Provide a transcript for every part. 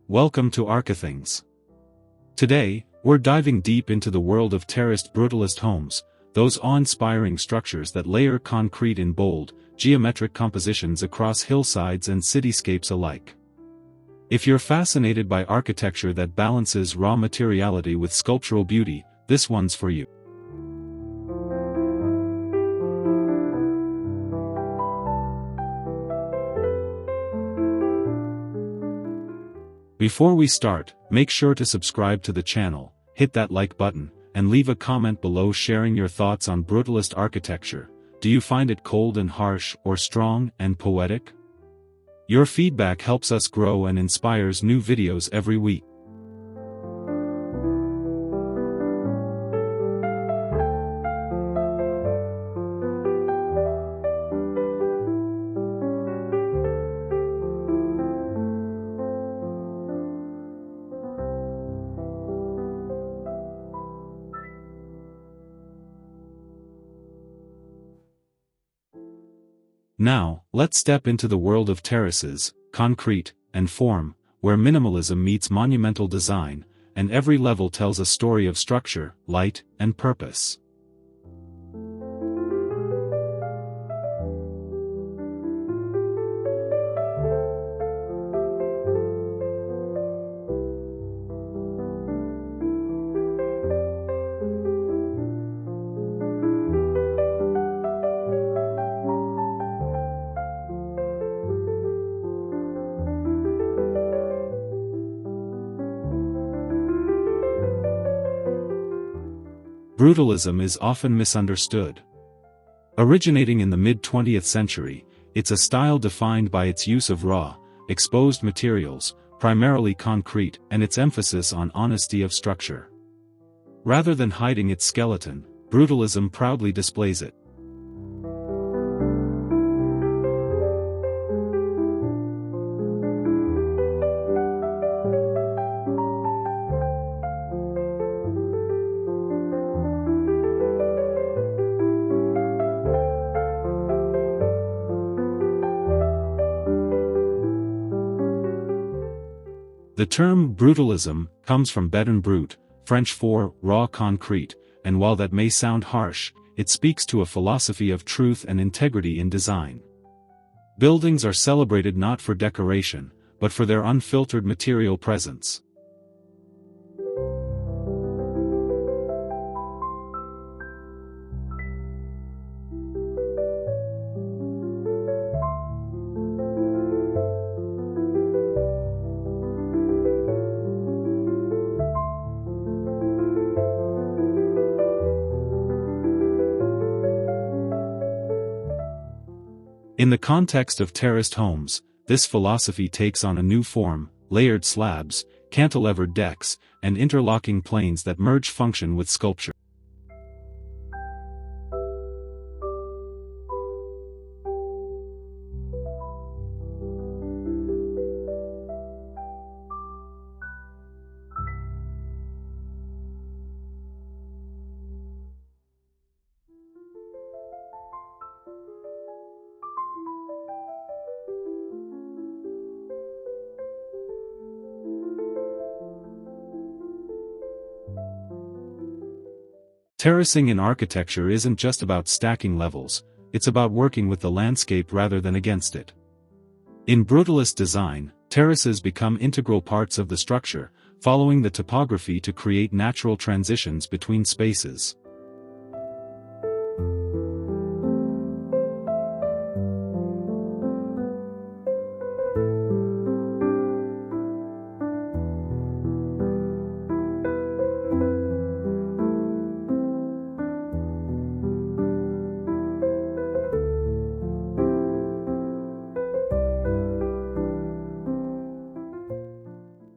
Welcome to Archithings. Today, we're diving deep into the world of terraced brutalist homes, those awe-inspiring structures that layer concrete in bold, geometric compositions across hillsides and cityscapes alike. If you're fascinated by architecture that balances raw materiality with sculptural beauty, this one's for you. Before we start, make sure to subscribe to the channel, hit that like button, and leave a comment below sharing your thoughts on brutalist architecture. Do you find it cold and harsh, or strong and poetic? Your feedback helps us grow and inspires new videos every week. Now, let's step into the world of terraces, concrete, and form, where minimalism meets monumental design, and every level tells a story of structure, light, and purpose. Brutalism is often misunderstood. Originating in the mid-20th century, it's a style defined by its use of raw, exposed materials, primarily concrete, and its emphasis on honesty of structure. Rather than hiding its skeleton, brutalism proudly displays it. The term brutalism comes from béton brut, French for raw concrete, and while that may sound harsh, it speaks to a philosophy of truth and integrity in design. Buildings are celebrated not for decoration, but for their unfiltered material presence. In the context of terraced homes, this philosophy takes on a new form: layered slabs, cantilevered decks, and interlocking planes that merge function with sculpture. Terracing in architecture isn't just about stacking levels, it's about working with the landscape rather than against it. In brutalist design, terraces become integral parts of the structure, following the topography to create natural transitions between spaces.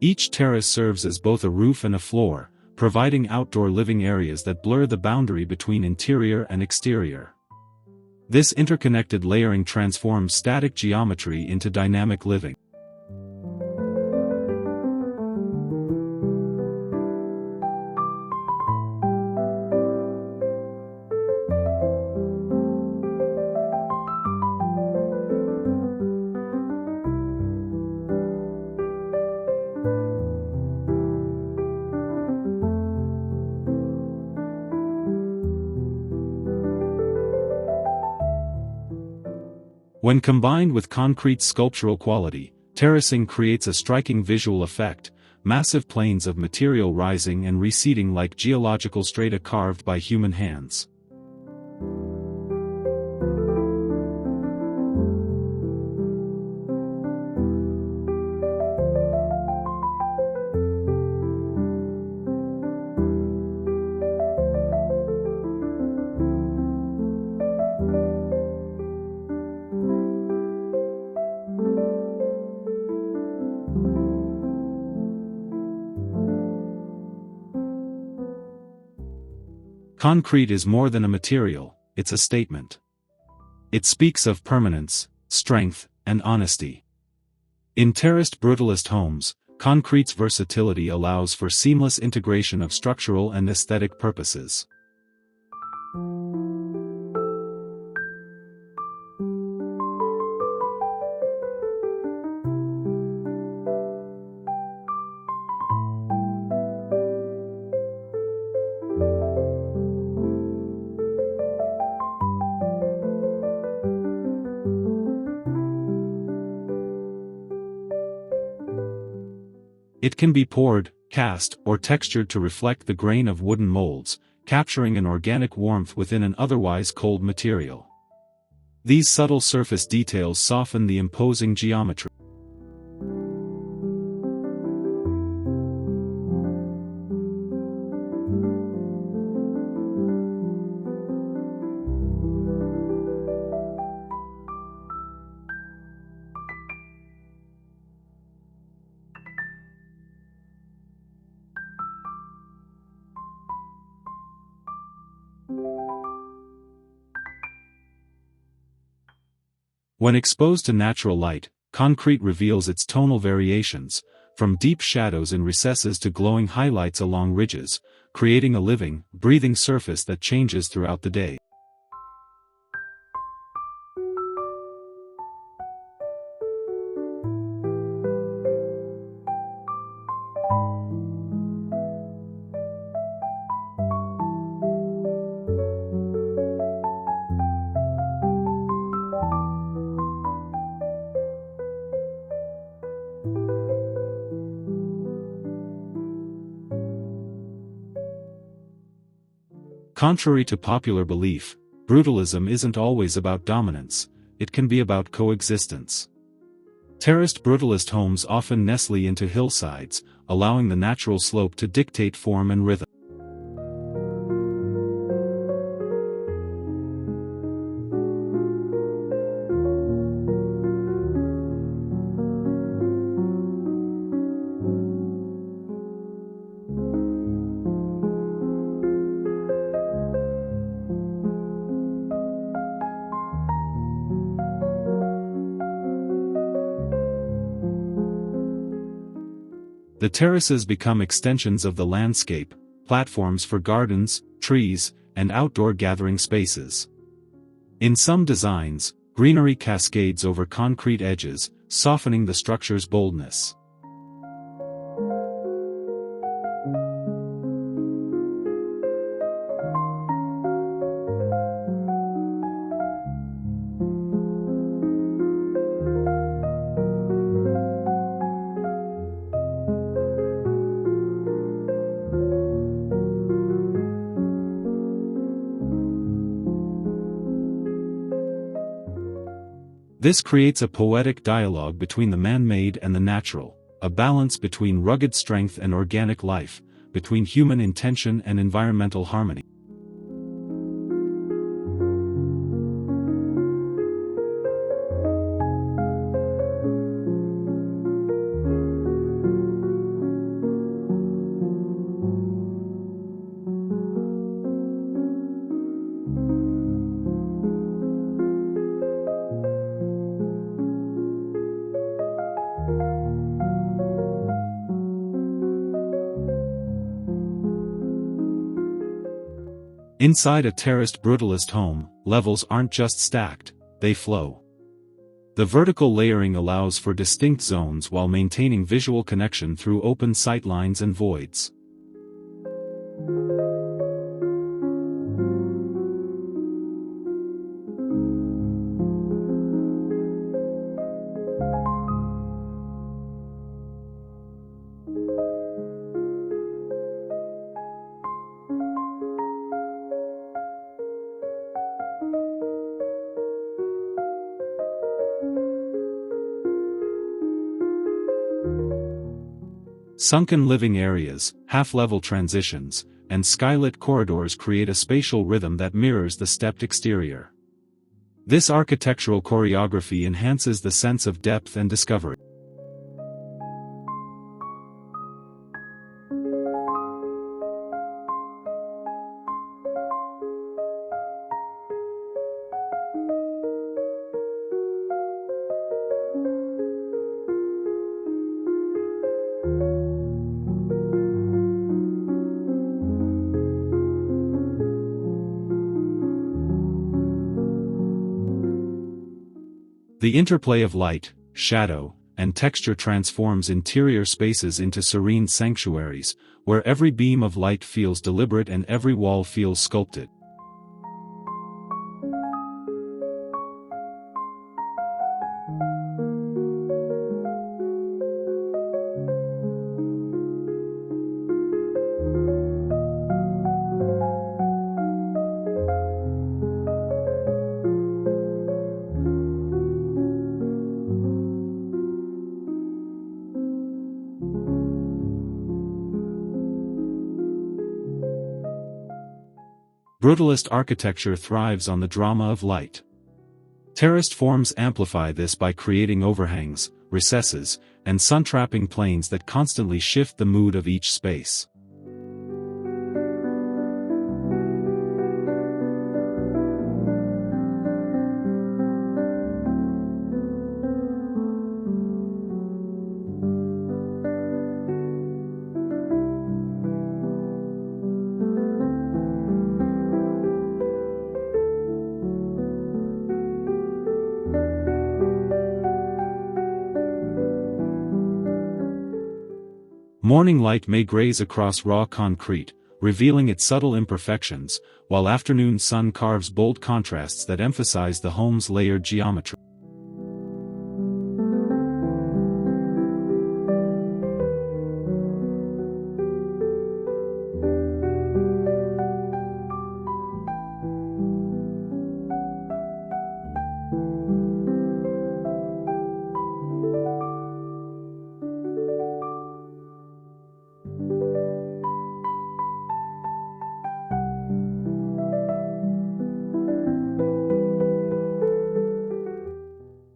Each terrace serves as both a roof and a floor, providing outdoor living areas that blur the boundary between interior and exterior. This interconnected layering transforms static geometry into dynamic living. When combined with concrete's sculptural quality, terracing creates a striking visual effect, massive plains of material rising and receding like geological strata carved by human hands. Concrete is more than a material, it's a statement. It speaks of permanence, strength, and honesty. In Terraced Brutalist Homes, concrete's versatility allows for seamless integration of structural and aesthetic purposes. It can be poured, cast, or textured to reflect the grain of wooden molds, capturing an organic warmth within an otherwise cold material. These subtle surface details soften the imposing geometry. When exposed to natural light, concrete reveals its tonal variations, from deep shadows in recesses to glowing highlights along ridges, creating a living, breathing surface that changes throughout the day. Contrary to popular belief, brutalism isn't always about dominance, it can be about coexistence. Terraced brutalist homes often nestle into hillsides, allowing the natural slope to dictate form and rhythm. The terraces become extensions of the landscape, platforms for gardens, trees, and outdoor gathering spaces. In some designs, greenery cascades over concrete edges, softening the structure's boldness. This creates a poetic dialogue between the man-made and the natural, a balance between rugged strength and organic life, between human intention and environmental harmony. Inside a terraced brutalist home, levels aren't just stacked, they flow. The vertical layering allows for distinct zones while maintaining visual connection through open sightlines and voids. Sunken living areas, half-level transitions, and skylit corridors create a spatial rhythm that mirrors the stepped exterior. This architectural choreography enhances the sense of depth and discovery. The interplay of light, shadow, and texture transforms interior spaces into serene sanctuaries, where every beam of light feels deliberate and every wall feels sculpted. Brutalist architecture thrives on the drama of light. Terraced forms amplify this by creating overhangs, recesses, and sun-trapping planes that constantly shift the mood of each space. Morning light may graze across raw concrete, revealing its subtle imperfections, while afternoon sun carves bold contrasts that emphasize the home's layered geometry.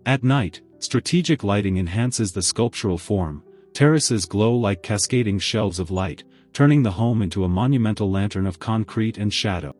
At night, strategic lighting enhances the sculptural form. Terraces glow like cascading shelves of light, turning the home into a monumental lantern of concrete and shadow.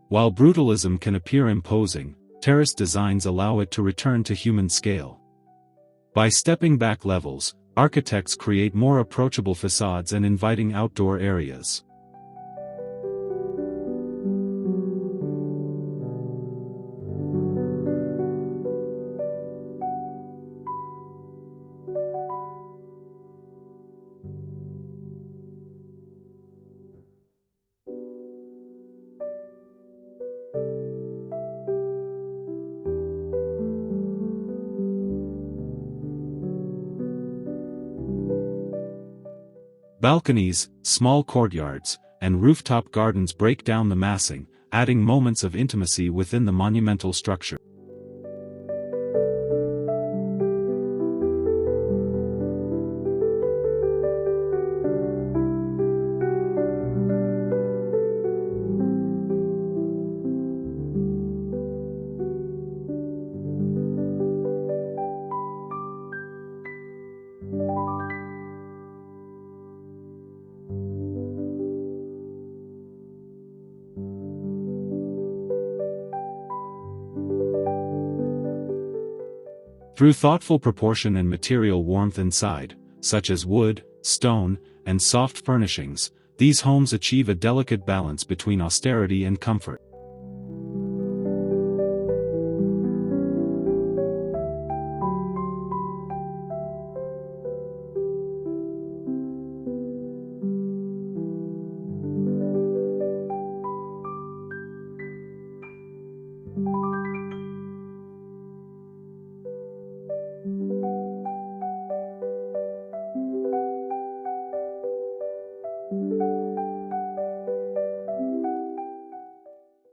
While brutalism can appear imposing, terraced designs allow it to return to human scale. By stepping back levels, architects create more approachable facades and inviting outdoor areas. Balconies, small courtyards, and rooftop gardens break down the massing, adding moments of intimacy within the monumental structure. Through thoughtful proportion and material warmth inside, such as wood, stone, and soft furnishings, these homes achieve a delicate balance between austerity and comfort.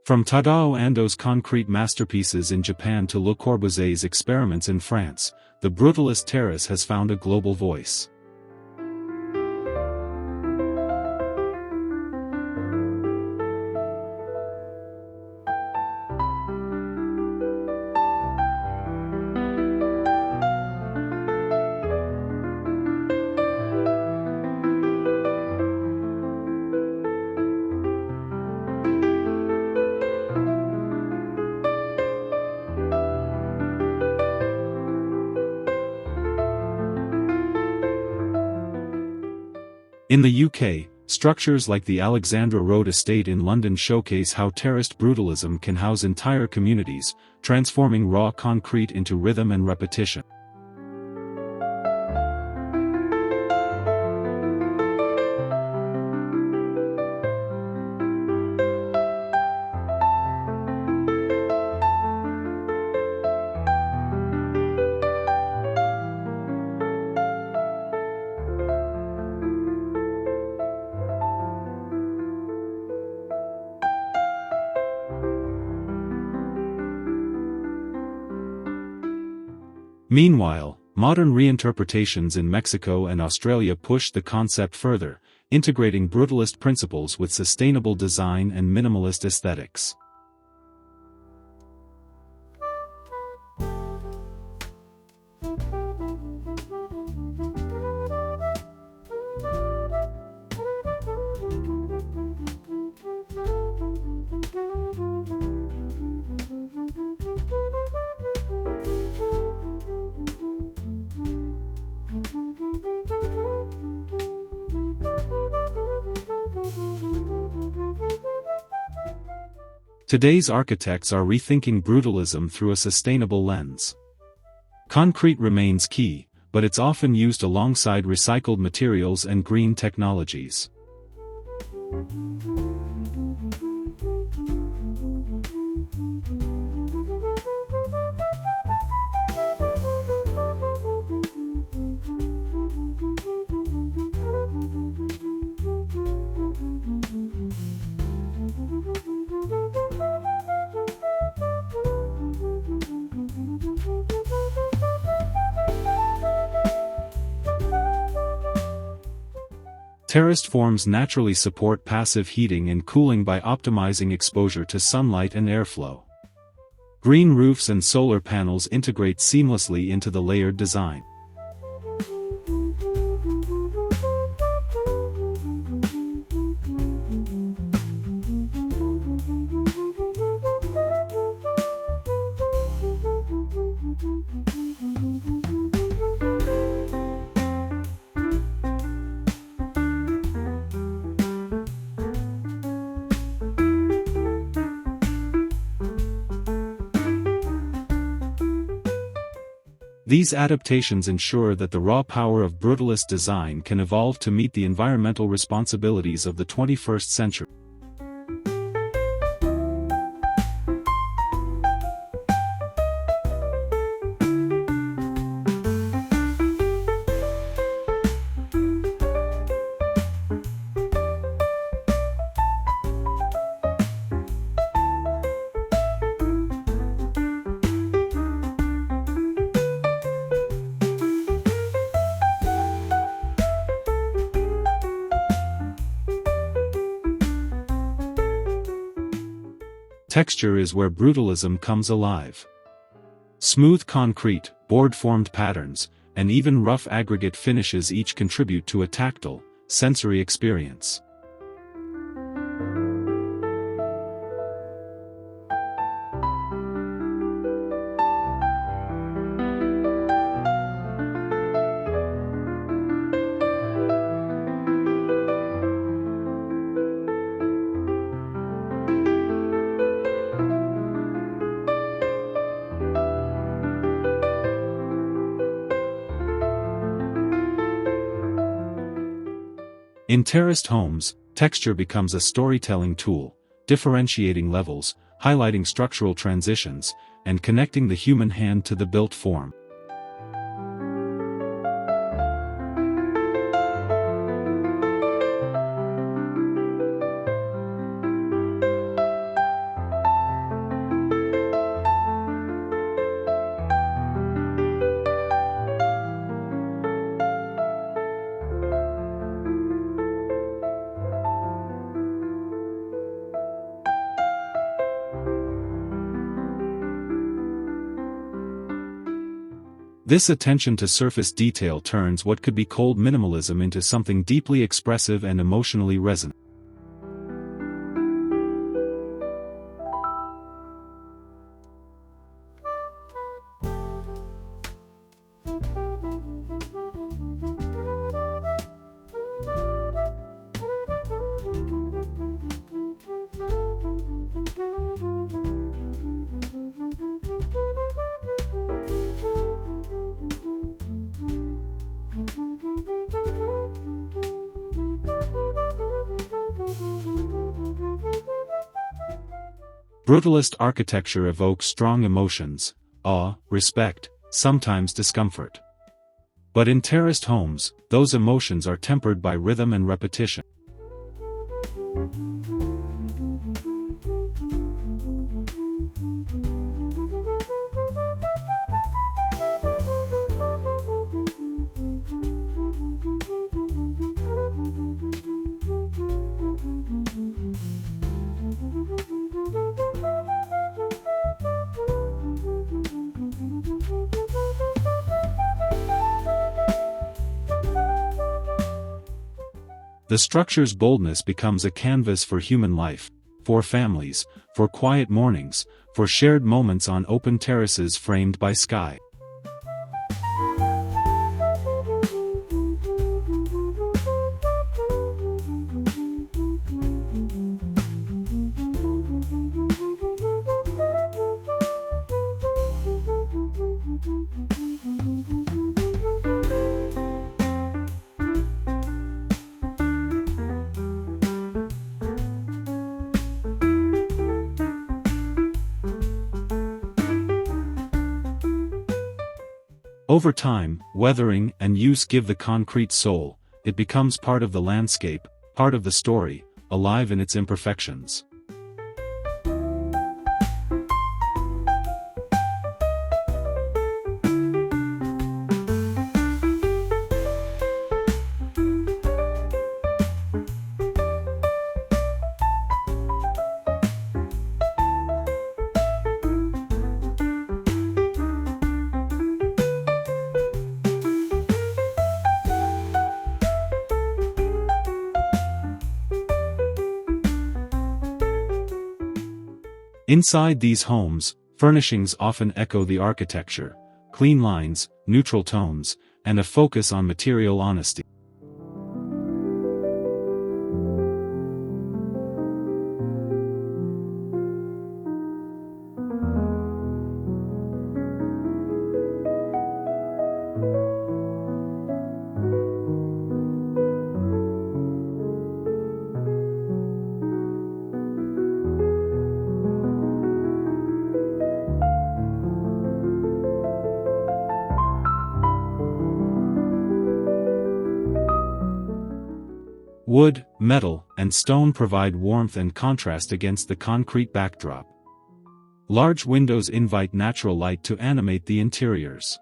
From Tadao Ando's concrete masterpieces in Japan to Le Corbusier's experiments in France, the brutalist terrace has found a global voice. In the UK, structures like the Alexandra Road estate in London showcase how terraced brutalism can house entire communities, transforming raw concrete into rhythm and repetition. Meanwhile, modern reinterpretations in Mexico and Australia push the concept further, integrating brutalist principles with sustainable design and minimalist aesthetics. Today's architects are rethinking brutalism through a sustainable lens. Concrete remains key, but it's often used alongside recycled materials and green technologies. Terraced forms naturally support passive heating and cooling by optimizing exposure to sunlight and airflow. Green roofs and solar panels integrate seamlessly into the layered design. These adaptations ensure that the raw power of brutalist design can evolve to meet the environmental responsibilities of the 21st century. Texture is where brutalism comes alive. Smooth concrete, board-formed patterns, and even rough aggregate finishes each contribute to a tactile, sensory experience. In terraced homes, texture becomes a storytelling tool, differentiating levels, highlighting structural transitions, and connecting the human hand to the built form. This attention to surface detail turns what could be cold minimalism into something deeply expressive and emotionally resonant. Brutalist architecture evokes strong emotions, awe, respect, sometimes discomfort. But in terraced homes, those emotions are tempered by rhythm and repetition. The structure's boldness becomes a canvas for human life, for families, for quiet mornings, for shared moments on open terraces framed by sky. Over time, weathering and use give the concrete soul. It becomes part of the landscape, part of the story, alive in its imperfections. Inside these homes, furnishings often echo the architecture: clean lines, neutral tones, and a focus on material honesty. Wood, metal, and stone provide warmth and contrast against the concrete backdrop. Large windows invite natural light to animate the interiors.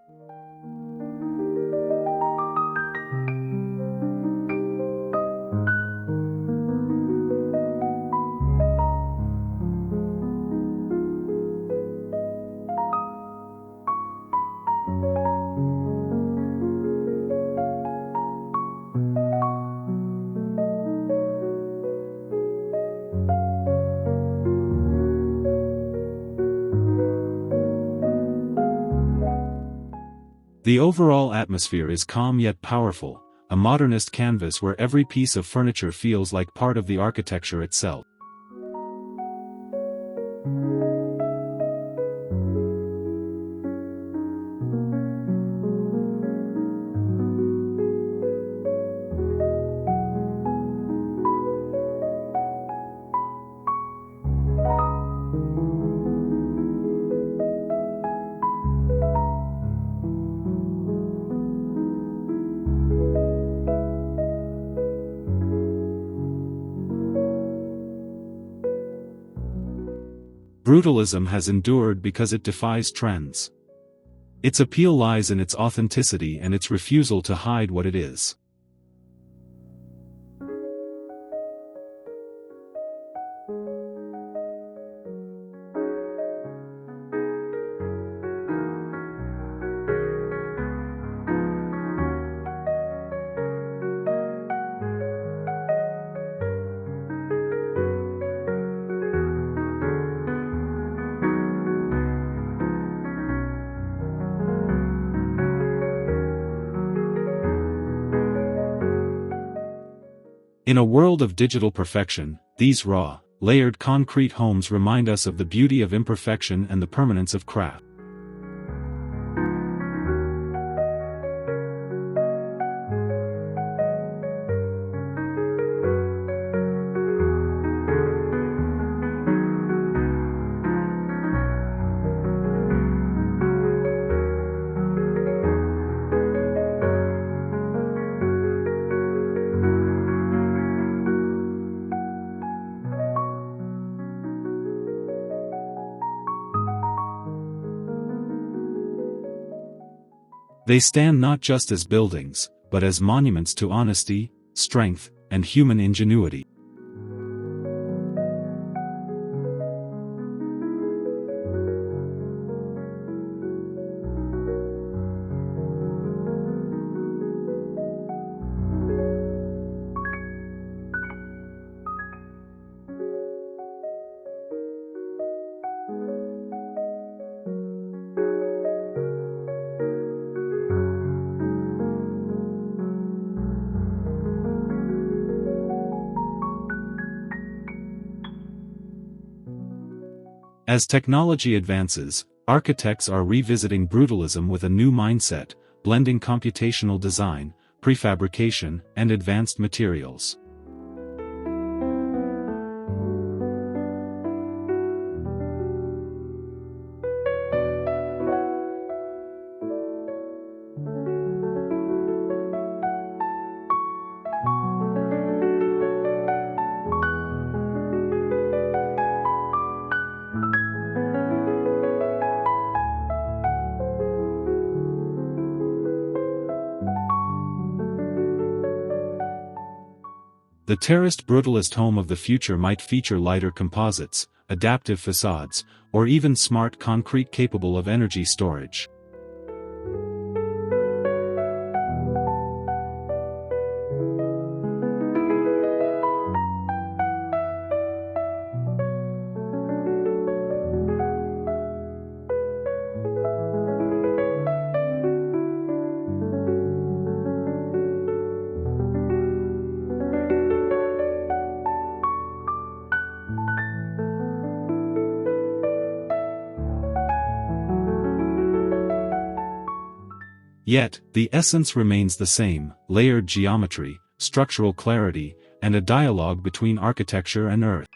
The overall atmosphere is calm yet powerful, a modernist canvas where every piece of furniture feels like part of the architecture itself. Brutalism has endured because it defies trends. Its appeal lies in its authenticity and its refusal to hide what it is. In a world of digital perfection, these raw, layered concrete homes remind us of the beauty of imperfection and the permanence of craft. They stand not just as buildings, but as monuments to honesty, strength, and human ingenuity. As technology advances, architects are revisiting brutalism with a new mindset, blending computational design, prefabrication, and advanced materials. The terraced brutalist home of the future might feature lighter composites, adaptive facades, or even smart concrete capable of energy storage. Yet, the essence remains the same: layered geometry, structural clarity, and a dialogue between architecture and earth.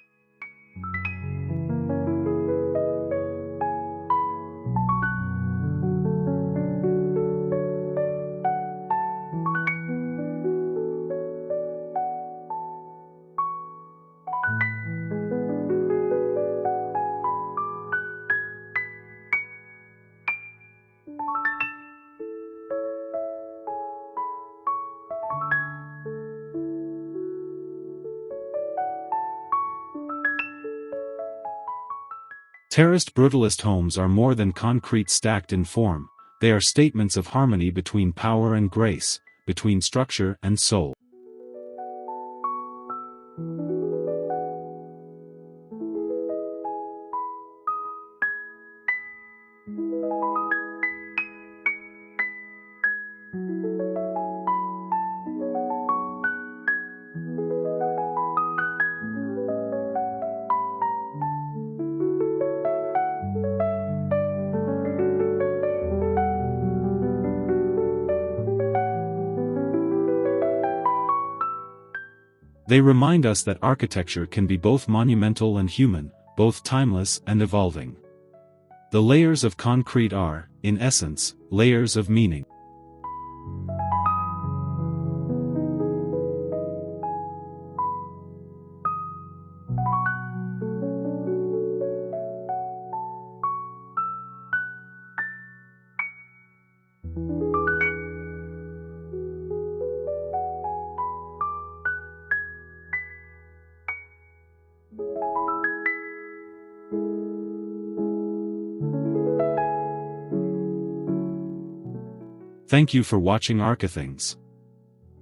Terraced brutalist homes are more than concrete stacked in form, they are statements of harmony between power and grace, between structure and soul. They remind us that architecture can be both monumental and human, both timeless and evolving. The layers of concrete are, in essence, layers of meaning. Thank you for watching Archithings.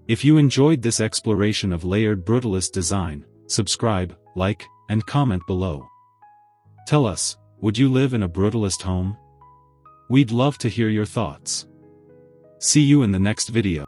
If you enjoyed this exploration of layered brutalist design, subscribe, like, and comment below. Tell us, would you live in a brutalist home? We'd love to hear your thoughts. See you in the next video.